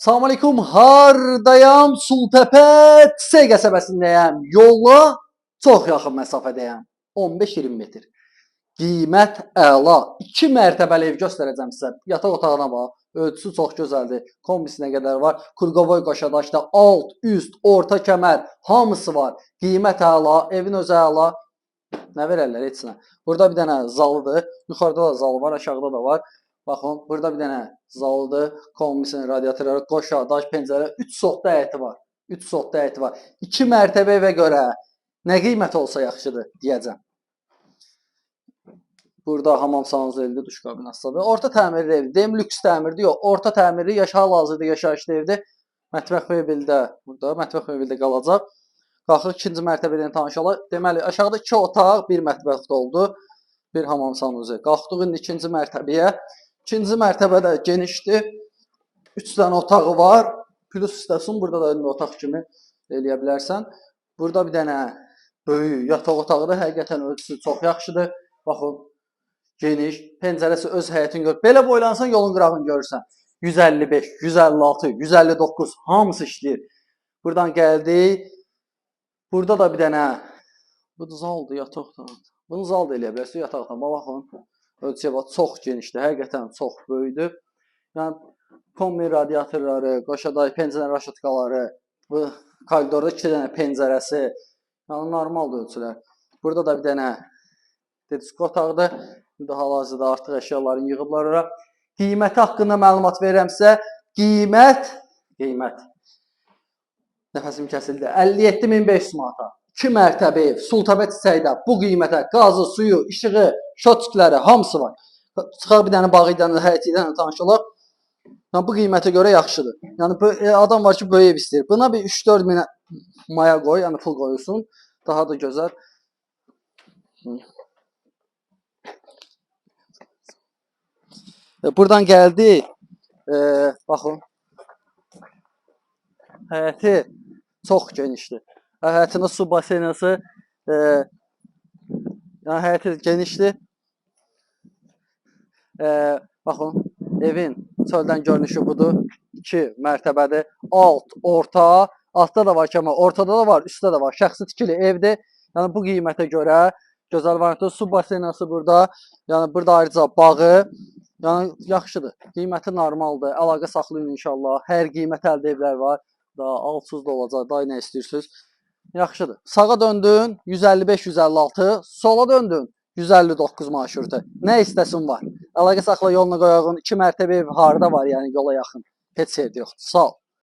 Salam aleykum, hardayam? Sultepe Tsey qəsəbəsindəyəm. Yolla çox yaxın məsafədəyəm. 15-20 metr. Qiymət əla. 2 mərtəbəli ev göstərəcəm sizə. Yataq otağına bax. Ölçüsü çox gözəldir. Kombisinə qədər var. Kurqovoy qoşadaşda alt, üst, orta kəmər hamısı var. Qiymət əla, evin özü əla. Nə verərlər heç nə. Burada bir dənə zalıdır. Yuxarıda da zalı var, aşağıda da var. Baxın, burada bir dənə zalıdır. Kombisinin radiatorları, qoşa, daş, pəncərə, 3 soxda həyəti var. 3 soxda həyəti var. 2 mərtəbə evə görə nə qiymət olsa yaxşıdır deyəcəm. Burada hamam sanuzelidir, duş kabinasıdır. Orta təmirli evdir. Deyim lüks təmirdir, yox. Orta təmirli, hal-hazırda yaşayışlı evdir. Mətbəx mebeldə, burada mətbəx mebeldə qalacaq. Qalxıq 2-ci mərtəbədən tanışalım. Deməli, aşağıda 2 otaq, 1 mətbəx oldu. Bir hamam sanuzi. Qalxdıq indi 2-ci mərtəbəyə. 2-ci mərtəbədə genişdir. 3 dənə otağı var. Plus istəsin, burada da indi otaq kimi eləyə bilərsən. Burada bir dənə böyük yataq otağıdır. Həqiqətən ölçüsü çox yaxşıdır. Baxın, geniş. Pəncərəsi öz həyətini görür. Belə boylansan yolun qırağını görürsən. 155, 156, 159 hamısı işləyir. Buradan gəldik. Burada da bir dənə bu zaldır, yataq otağı. Bunu zal da eləyə bilərsiniz yataqdan. Baxın, ölçüyə bax, çox genişdir, həqiqətən çox böyükdür. Yəni, kombi radiatorları, qoşaday pəncərə raşatkaları, bu koridorda 2 dənə pəncərəsi, yəni normaldır ölçülər. Burada da bir dənə disko otaqdır. İndi hal-hazırda artıq əşyaların yığıblar ora. Qiyməti haqqında məlumat verirəmsə, qiymət, nəfəsim kəsildi, 57.500 manata. 2 mərtəbə ev, Sultepe Tseydə bu qiymətə qazı, suyu, işığı, şotçikləri hamısı var. Çıxaq bir dənə bağı ilə, həyəti ilə tanışalaq. Yəni, bu qiymətə görə yaxşıdır. Yəni, bu adam var ki, böyük ev istəyir. Buna bir 3-4 minə maya qoy, yəni pul qoyursun. Daha da gözəl. Buradan gəldik. Baxın. Həyəti çox genişdir. Həyətində su baseynası, yəni həyəti genişdir. Baxın, evin çöldən görünüşü budur. 2 mərtəbədir. Alt, orta, altda da var kəmər, ortada da var, üstdə də var. Şəxsi tikili evdir. Yəni bu qiymətə görə gözəl variantdır. Su baseynası burada. Yəni burada ayrıca bağı. Yəni yaxşıdır. Qiyməti normaldır. Əlaqə saxlayın inşallah. Hər qiymət əldə evlər var. Daha altsız da olacaq. Daha nə istəyirsiniz? Yaxşıdır. Sağa döndün 155-156, sola döndün 159 marşrutu. Nə istəsin var. Əlaqə saxla, yoluna qoyağın. 2 mərtəbə ev harda var, yəni yola yaxın. Heç yerdə yoxdur. Sağ ol.